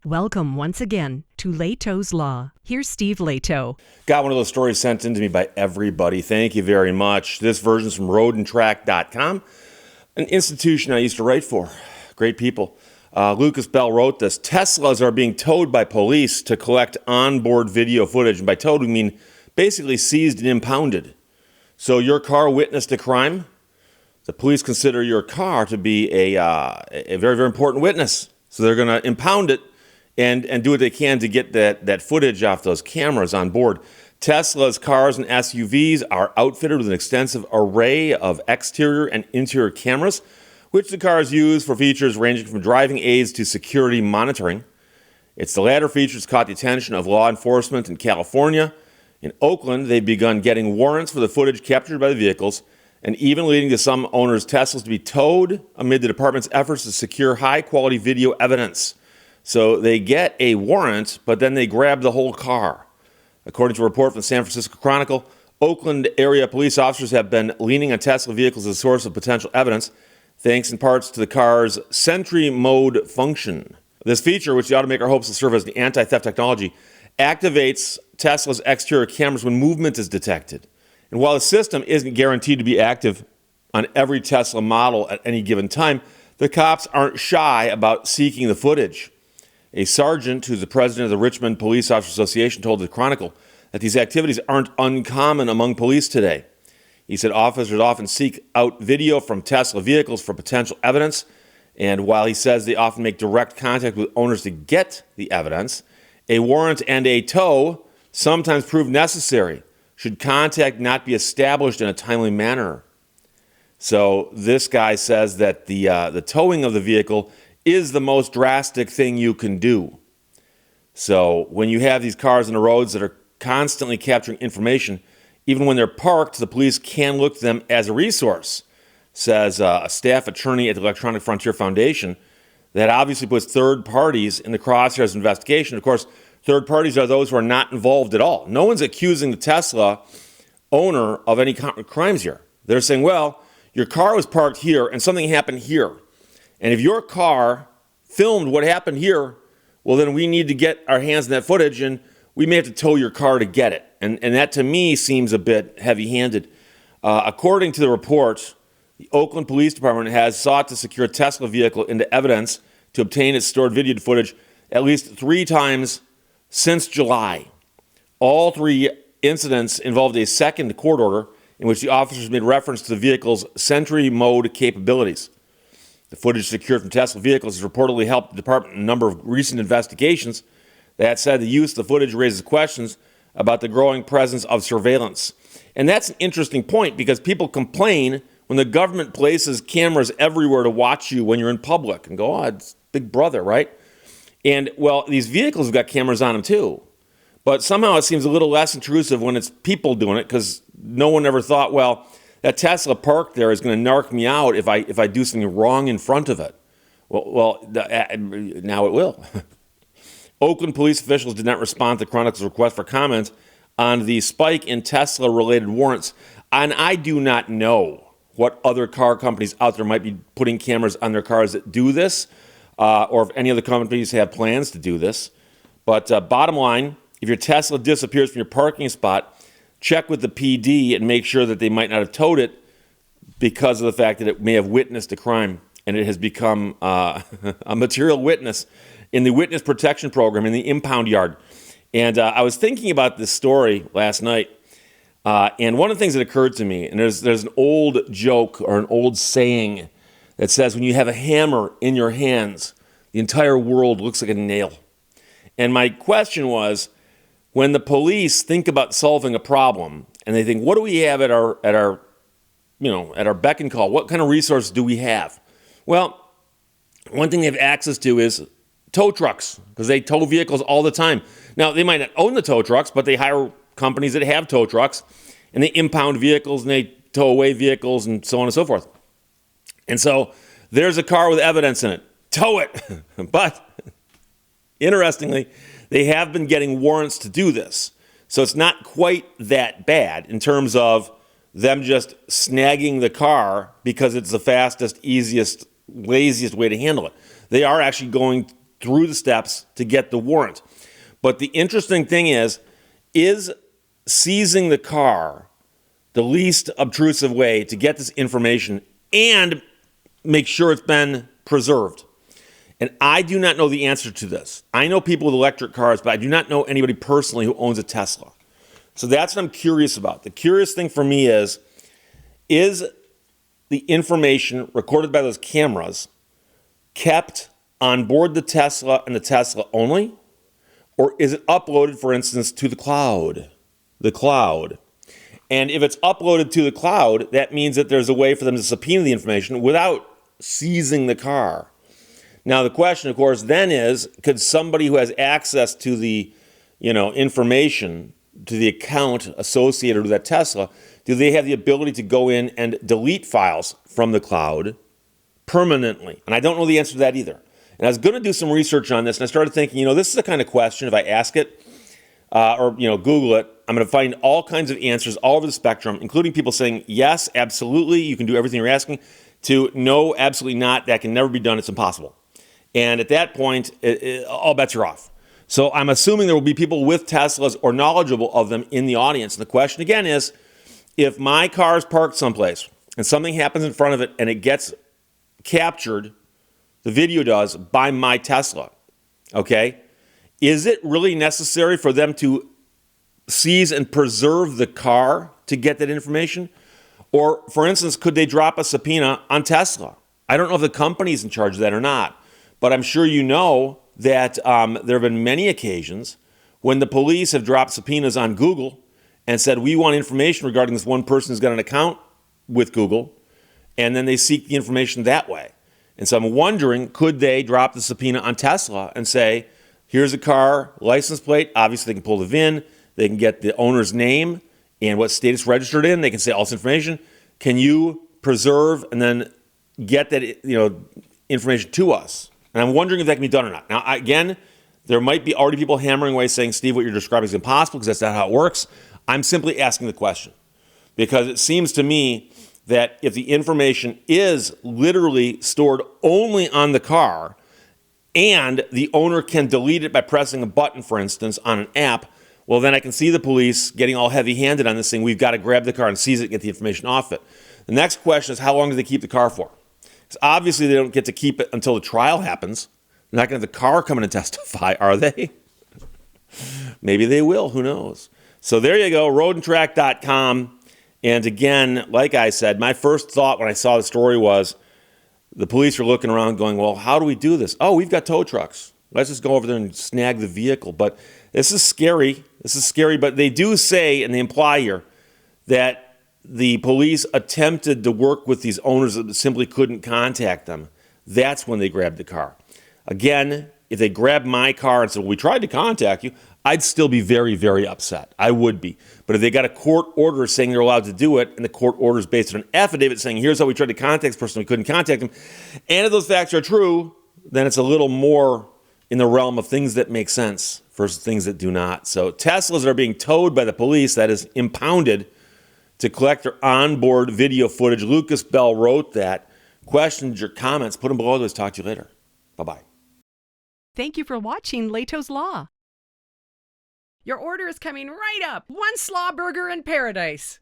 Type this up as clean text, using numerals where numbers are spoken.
Welcome once again to Lehto's Law. Here's Steve Lehto. Got one of those stories sent in to me by everybody. Thank you very much. This version's from roadandtrack.com, an institution I used to write for. Great people. Lucas Bell wrote this. Teslas are being towed by police to collect onboard video footage. And by towed, we mean basically seized and impounded. So your car witnessed a crime. The police consider your car to be a very, very important witness. So they're going to impound it and do what they can to get that footage off those cameras on board. Tesla's cars and SUVs are outfitted with an extensive array of exterior and interior cameras, which the cars use for features ranging from driving aids to security monitoring. It's the latter features caught the attention of law enforcement in California. In Oakland, they've begun getting warrants for the footage captured by the vehicles, and even leading to some owners' Teslas to be towed amid the department's efforts to secure high-quality video evidence. So they get a warrant, but then they grab the whole car. According to a report from the San Francisco Chronicle, Oakland area police officers have been leaning on Tesla vehicles as a source of potential evidence, thanks in parts to the car's Sentry mode function. This feature, which the automaker hopes will serve as the anti-theft technology, activates Tesla's exterior cameras when movement is detected. And while the system isn't guaranteed to be active on every Tesla model at any given time, the cops aren't shy about seeking the footage. A sergeant, who's the president of the Richmond Police Officers Association, told the Chronicle that these activities aren't uncommon among police today. He said officers often seek out video from Tesla vehicles for potential evidence, and while he says they often make direct contact with owners to get the evidence, a warrant and a tow sometimes prove necessary should contact not be established in a timely manner. So this guy says that the towing of the vehicle is the most drastic thing you can do. So when you have these cars on the roads that are constantly capturing information, even when they're parked, the police can look to them as a resource, says a staff attorney at the Electronic Frontier Foundation. That obviously puts third parties in the crosshairs of investigation. Of course, third parties are those who are not involved at all. No one's accusing the Tesla owner of any crimes here. They're saying, well, your car was parked here and something happened here. And if your car filmed what happened here, well, then we need to get our hands on that footage, and we may have to tow your car to get it. And that, to me, seems a bit heavy-handed. According to the report, the Oakland Police Department has sought to secure a Tesla vehicle into evidence to obtain its stored video footage at least 3 times since July. All 3 incidents involved a second court order in which the officers made reference to the vehicle's Sentry mode capabilities. The footage secured from Tesla vehicles has reportedly helped the department in a number of recent investigations. That said, the use of the footage raises questions about the growing presence of surveillance. And that's an interesting point because people complain when the government places cameras everywhere to watch you when you're in public and go, oh, it's Big Brother, right? And, well, these vehicles have got cameras on them too. But somehow it seems a little less intrusive when it's people doing it because no one ever thought, well, that Tesla parked there is going to narc me out if I do something wrong in front of it. Well, now it will. Oakland police officials did not respond to Chronicle's request for comment on the spike in Tesla-related warrants. And I do not know what other car companies out there might be putting cameras on their cars that do this, or if any other companies have plans to do this. But bottom line, if your Tesla disappears from your parking spot, check with the PD and make sure that they might not have towed it because of the fact that it may have witnessed a crime and it has become a material witness in the witness protection program in the impound yard. And I was thinking about this story last night, and one of the things that occurred to me, and there's an old joke or an old saying that says when you have a hammer in your hands, the entire world looks like a nail. And my question was, when the police think about solving a problem and they think, what do we have at our beck and call? What kind of resources do we have? Well, one thing they have access to is tow trucks because they tow vehicles all the time. Now, they might not own the tow trucks, but they hire companies that have tow trucks and they impound vehicles and they tow away vehicles and so on and so forth. And so there's a car with evidence in it. Tow it. But interestingly, they have been getting warrants to do this. So it's not quite that bad in terms of them just snagging the car because it's the fastest, easiest, laziest way to handle it. They are actually going through the steps to get the warrant. But the interesting thing is seizing the car the least obtrusive way to get this information and make sure it's been preserved? And I do not know the answer to this. I know people with electric cars, but I do not know anybody personally who owns a Tesla. So that's what I'm curious about. The curious thing for me is the information recorded by those cameras kept on board the Tesla and the Tesla only? Or is it uploaded, for instance, to the cloud? The cloud. And if it's uploaded to the cloud, that means that there's a way for them to subpoena the information without seizing the car. Now, the question, of course, then is, could somebody who has access to the, information, to the account associated with that Tesla, do they have the ability to go in and delete files from the cloud permanently? And I don't know the answer to that either. And I was going to do some research on this, and I started thinking, this is the kind of question, if I ask it or Google it, I'm going to find all kinds of answers all over the spectrum, including people saying, yes, absolutely, you can do everything you're asking, to no, absolutely not, that can never be done, it's impossible. And at that point, all bets are off. So I'm assuming there will be people with Teslas or knowledgeable of them in the audience. And the question again is, if my car is parked someplace and something happens in front of it and it gets captured, the video does, by my Tesla, okay, is it really necessary for them to seize and preserve the car to get that information? Or, for instance, could they drop a subpoena on Tesla? I don't know if the company's in charge of that or not, but I'm sure you know that there have been many occasions when the police have dropped subpoenas on Google and said, we want information regarding this one person who's got an account with Google, and then they seek the information that way. And so I'm wondering, could they drop the subpoena on Tesla and say, here's a car, license plate, obviously they can pull the VIN, they can get the owner's name and what state it's registered in, they can say all this information. Can you preserve and then get that information to us? And I'm wondering if that can be done or not. Now, again, there might be already people hammering away saying, Steve, what you're describing is impossible because that's not how it works. I'm simply asking the question because it seems to me that if the information is literally stored only on the car and the owner can delete it by pressing a button, for instance, on an app, well, then I can see the police getting all heavy-handed on this thing. We've got to grab the car and seize it and get the information off it. The next question is, how long do they keep the car for? Because obviously they don't get to keep it until the trial happens. They're not going to have the car come in and testify, are they? Maybe they will. Who knows? So there you go, roadandtrack.com. And again, like I said, my first thought when I saw the story was the police are looking around going, well, how do we do this? Oh, we've got tow trucks. Let's just go over there and snag the vehicle. But this is scary. But they do say, and they imply here, that the police attempted to work with these owners that simply couldn't contact them. That's when they grabbed the car. Again, if they grabbed my car and said, well, we tried to contact you, I'd still be very, very upset. I would be. But if they got a court order saying they're allowed to do it, and the court order is based on an affidavit saying, here's how we tried to contact this person, we couldn't contact them, and if those facts are true, then it's a little more in the realm of things that make sense versus things that do not. So Teslas are being towed by the police, that is impounded, to collect their onboard video footage. Lucas Bell wrote that. Questions or comments, put them below. Let's talk to you later. Bye-bye. Thank you for watching Lehto's Law. Your order is coming right up. One slaw burger in paradise.